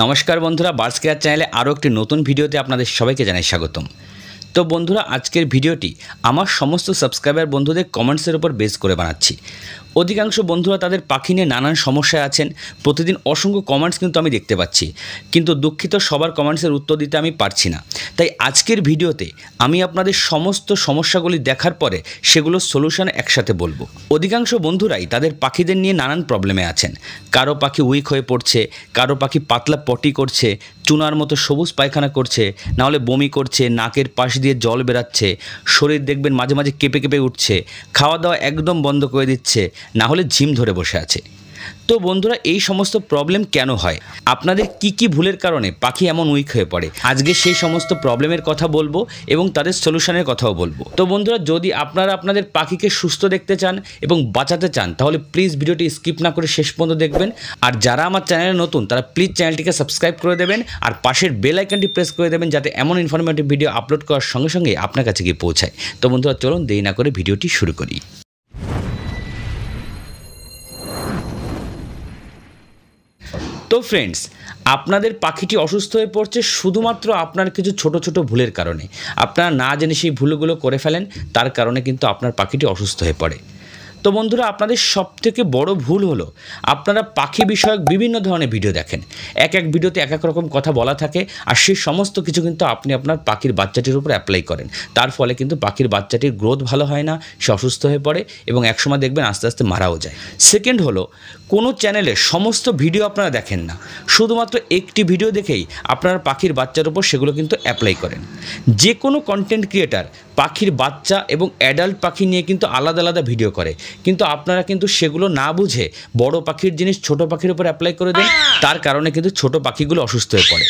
নমস্কার বন্ধুরা, birds care চ্যানেলে আরও একটি নতুন ভিডিওতে আপনাদের সবাইকে জানাই স্বাগতম। তো বন্ধুরা, আজকের ভিডিওটি আমার সমস্ত সাবস্ক্রাইবার বন্ধুদের কমেন্টসের উপর বেস করে বানাচ্ছি। অধিকাংশ বন্ধুরা তাদের পাখি নিয়ে নানান সমস্যায় আছেন। প্রতিদিন অসংখ্য কমেন্টস কিন্তু আমি দেখতে পাচ্ছি, কিন্তু দুঃখিত সবার কমেন্টসের উত্তর দিতে আমি পারছি না। তাই আজকের ভিডিওতে আমি আপনাদের সমস্ত সমস্যাগুলি দেখার পরে সেগুলোর সলিউশন একসাথে বলবো। অধিকাংশ বন্ধুরাই তাদের পাখিদের নিয়ে নানান প্রবলেমে আছেন। কারো পাখি উইক হয়ে পড়ছে, কারো পাখি পাতলা পটি করছে, চুনার মতো সবুজ পায়খানা করছে, নাহলে বমি করছে, নাকের পাশ দিয়ে জল বেরাচ্ছে, শরীর দেখবেন মাঝে মাঝে কেঁপে কেঁপে উঠছে, খাওয়া দাওয়া একদম বন্ধ করে দিচ্ছে, না হলে ঝিম ধরে বসে আছে। তো বন্ধুরা, এই সমস্ত প্রবলেম কেন হয়, আপনাদের কি ভুলের কারণে পাখি এমন উইক হয়ে পড়ে, আজকে সেই সমস্ত প্রবলেমের কথা বলবো এবং তাদের সলিউশনের কথাও বলবো। তো বন্ধুরা, যদি আপনারা আপনাদের পাখিকে সুস্থ দেখতে চান এবং বাঁচাতে চান, তাহলে প্লিজ ভিডিওটি স্কিপ না করে শেষ পর্যন্ত দেখবেন। আর যারা আমার চ্যানেলে নতুন, তারা প্লিজ চ্যানেলটিকে সাবস্ক্রাইব করে দেবেন আর পাশের বেল আইকনটি প্রেস করে দেবেন, যাতে এমন ইনফরমেটিভ ভিডিও আপলোড করার সঙ্গে সঙ্গে আপনার কাছে গিয়ে পৌঁছায়। তো বন্ধুরা, চলুন দেরি না করে ভিডিওটি শুরু করি। তো ফ্রেন্ডস, আপনাদের পাখিটি অসুস্থ হয়ে পড়ছে শুধুমাত্র আপনার কিছু ছোট ছোট ভুলের কারণে। আপনারা না জেনে সেই ভুলগুলো করে ফেলেন, তার কারণে কিন্তু আপনার পাখিটি অসুস্থ হয়ে পড়ে। তো বন্ধুরা, আপনাদের সবথেকে বড় ভুল হলো আপনারা পাখি বিষয়ক বিভিন্ন ধরনের ভিডিও দেখেন। এক ভিডিওতে এক রকম কথা বলা থাকে, আর সেই সমস্ত কিছু কিন্তু আপনি আপনার পাখির বাচ্চাটির উপর অ্যাপ্লাই করেন। তার ফলে কিন্তু পাখির বাচ্চাটির গ্রোথ ভালো হয় না, সে অসুস্থ হয়ে পড়ে এবং একসময় দেখবেন আস্তে আস্তে মারাও যায়। সেকেন্ড হলো, কোনো চ্যানেলে সমস্ত ভিডিও আপনারা দেখেন না, শুধুমাত্র একটি ভিডিও দেখেই আপনার পাখির বাচ্চার উপর সেগুলো কিন্তু অ্যাপ্লাই করেন। যে কোনো কন্টেন্ট ক্রিয়েটার পাখির বাচ্চা এবং অ্যাডাল্ট পাখি নিয়ে কিন্তু আলাদা আলাদা ভিডিও করে, কিন্তু আপনারা কিন্তু সেগুলো না বুঝে বড় পাখির জিনিস ছোট পাখির উপর অ্যাপ্লাই করে দেন। তার কারণে কিন্তু ছোট পাখিগুলো অসুস্থ হয়ে পড়ে।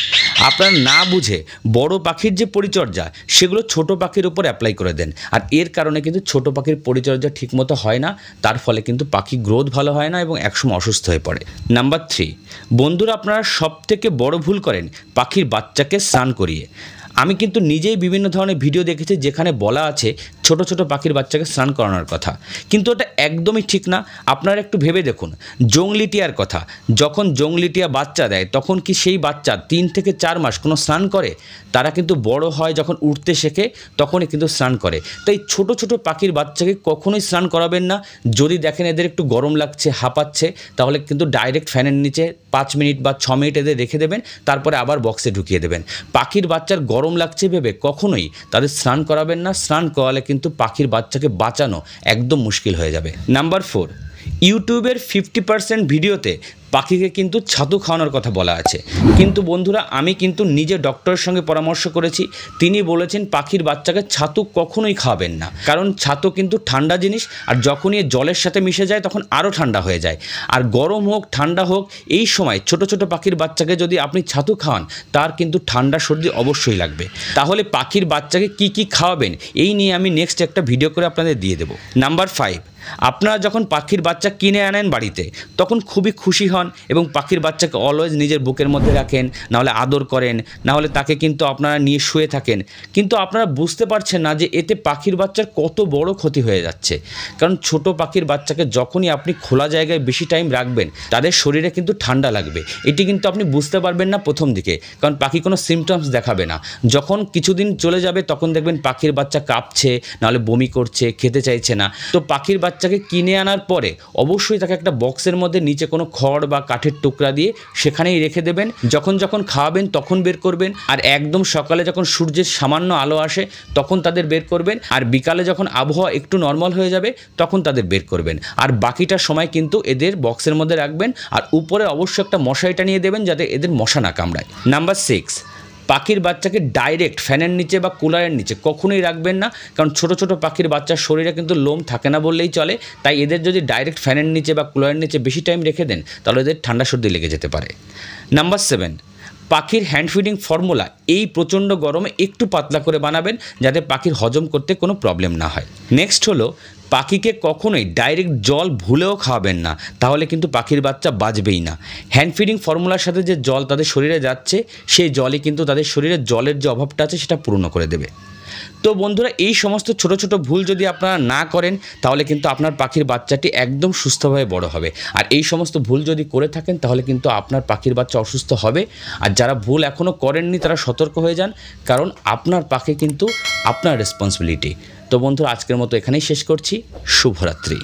আপনারা না বুঝে বড় পাখির যে পরিচর্যা সেগুলো ছোট পাখির উপর অ্যাপ্লাই করে দেন, আর এর কারণে কিন্তু ছোট পাখির পরিচর্যা ঠিকমতো হয় না। তার ফলে কিন্তু পাখি গ্রোথ ভালো হয় না এবং একসময় অসুস্থ হয়ে পড়ে। নাম্বার 3, বন্ধুরা, আপনারা সবথেকে বড় ভুল করেন পাখির বাচ্চাকে স্নান করিয়ে। আমি কিন্তু নিজেই বিভিন্ন ধরনের ভিডিও দেখেছি যেখানে বলা আছে ছোট ছোট পাখির বাচ্চাকে স্নান করানোর কথা, কিন্তু ওটা একদমই ঠিক না। আপনারা একটু ভেবে দেখুন, জংলি টিয়ার কথা, যখন জংলি টিয়া বাচ্চা দেয় তখন কি সেই বাচ্চা 3 থেকে 4 মাস কোনো স্নান করে? তারা কিন্তু বড় হয়, যখন উঠতে শেখে তখনই কিন্তু স্নান করে। তাই ছোট ছোট পাখির বাচ্চাকে কখনোই স্নান করাবেন না। যদি দেখেন এদের একটু গরম লাগছে, হাঁপাচ্ছে, তাহলে কিন্তু ডাইরেক্ট ফ্যানের নিচে 5 মিনিট বা 6 মিনিট এদের রেখে দেবেন, তারপরে আবার বক্সে ঢুকিয়ে দেবেন। পাখির বাচ্চার গরম লাগছে ভেবে কখনোই তাদের স্নান করাবেন না। স্নান করালে কিন্তু পাখির বাচ্চাকে বাঁচানো একদম মুশকিল হয়ে যাবে। নাম্বার 4, ইউটিউবের 50% ভিডিওতে পাখিকে কিন্তু ছাতু খাওয়ানোর কথা বলা আছে, কিন্তু বন্ধুরা, আমি কিন্তু নিজে ডক্টরের সঙ্গে পরামর্শ করেছি। তিনি বলেছেন পাখির বাচ্চাকে ছাতু কখনোই খাওয়াবেন না, কারণ ছাতু কিন্তু ঠান্ডা জিনিস, আর যখনই জলের সাথে মিশে যায় তখন আরও ঠান্ডা হয়ে যায়। আর গরম হোক ঠান্ডা হোক, এই সময় ছোট ছোট পাখির বাচ্চাকে যদি আপনি ছাতু খাওয়ান, তার কিন্তু ঠান্ডা সর্দি অবশ্যই লাগবে। তাহলে পাখির বাচ্চাকে কি খাওয়াবেন, এই নিয়ে আমি নেক্সট একটা ভিডিও করে আপনাদের দিয়ে দেবো। নাম্বার 5, আপনারা যখন পাখির বাচ্চা কিনে আনেন বাড়িতে, তখন খুবই খুশি হন এবং পাখির বাচ্চাকে অলওয়েজ নিজের বুকের মধ্যে রাখেন, নাহলে আদর করেন, নাহলে তাকে কিন্তু আপনারা নিয়ে শুয়ে থাকেন। কিন্তু আপনারা বুঝতে পারছেন না যে এতে পাখির বাচ্চার কত বড় ক্ষতি হয়ে যাচ্ছে। কারণ ছোট পাখির বাচ্চাকে যখনই আপনি খোলা জায়গায় বেশি টাইম রাখবেন, তাদের শরীরে কিন্তু ঠান্ডা লাগবে। এটি কিন্তু আপনি বুঝতে পারবেন না প্রথম দিকে, কারণ পাখি কোনো সিমটমস দেখাবে না। যখন কিছুদিন চলে যাবে তখন দেখবেন পাখির বাচ্চা কাঁপছে, নাহলে বমি করছে, খেতে চাইছে না। তো পাখির বাচ্চাকে কিনে আনার পরে অবশ্যই তাকে একটা বক্সের মধ্যে নিচে কোনো খড় বা কাঠের টুকরা দিয়ে সেখানেই রেখে দেবেন। যখন খাওয়াবেন তখন বের করবেন, আর একদম সকালে যখন সূর্যের সামান্য আলো আসে তখন তাদের বের করবেন, আর বিকালে যখন আবহাওয়া একটু নর্মাল হয়ে যাবে তখন তাদের বের করবেন। আর বাকিটা সময় কিন্তু এদের বক্সের মধ্যে রাখবেন, আর উপরে অবশ্যই একটা মশারি টানিয়ে দেবেন যাতে এদের মশা না কামড়ায়। নাম্বার 6, পাখির বাচ্চাকে ডাইরেক্ট ফ্যানের নিচে বা কুলারের নিচে কখনোই রাখবেন না, কারণ ছোট ছোট পাখির বাচ্চার শরীরে কিন্তু লোম থাকে না বললেই চলে। তাই এদের যদি ডাইরেক্ট ফ্যানের নিচে বা কুলারের নিচে বেশি টাইম রেখে দেন, তাহলে এদের ঠান্ডা সর্দি লেগে যেতে পারে। নাম্বার 7, পাখির হ্যান্ড ফিডিং ফর্মুলা এই প্রচণ্ড গরমে একটু পাতলা করে বানাবেন, যাতে পাখির হজম করতে কোনো প্রবলেম না হয়। নেক্সট হলো, পাখিকে কখনোই ডাইরেক্ট জল ভুলেও খাওয়াবেন না, তাহলে কিন্তু পাখির বাচ্চা বাঁচবেই না। হ্যান্ড ফিডিং ফর্মুলার সাথে যে জল তাদের শরীরে যাচ্ছে, সেই জলই কিন্তু তাদের শরীরে জলের যে অভাবটা আছে সেটা পূর্ণ করে দেবে। তো বন্ধুরা, এই সমস্ত ছোট ছোট ভুল যদি আপনারা না করেন তাহলে কিন্তু আপনার পাখির বাচ্চাটি একদম সুস্থভাবে বড় হবে। আর এই সমস্ত ভুল যদি করে থাকেন তাহলে কিন্তু আপনার পাখির বাচ্চা অসুস্থ হবে। আর যারা ভুল এখনও করেননি তারা সতর্ক হয়ে যান, কারণ আপনার পাখি কিন্তু আপনার রেসপন্সিবিলিটি। তো বন্ধুরা, আজকের মতো এখানেই শেষ করছি। শুভরাত্রি।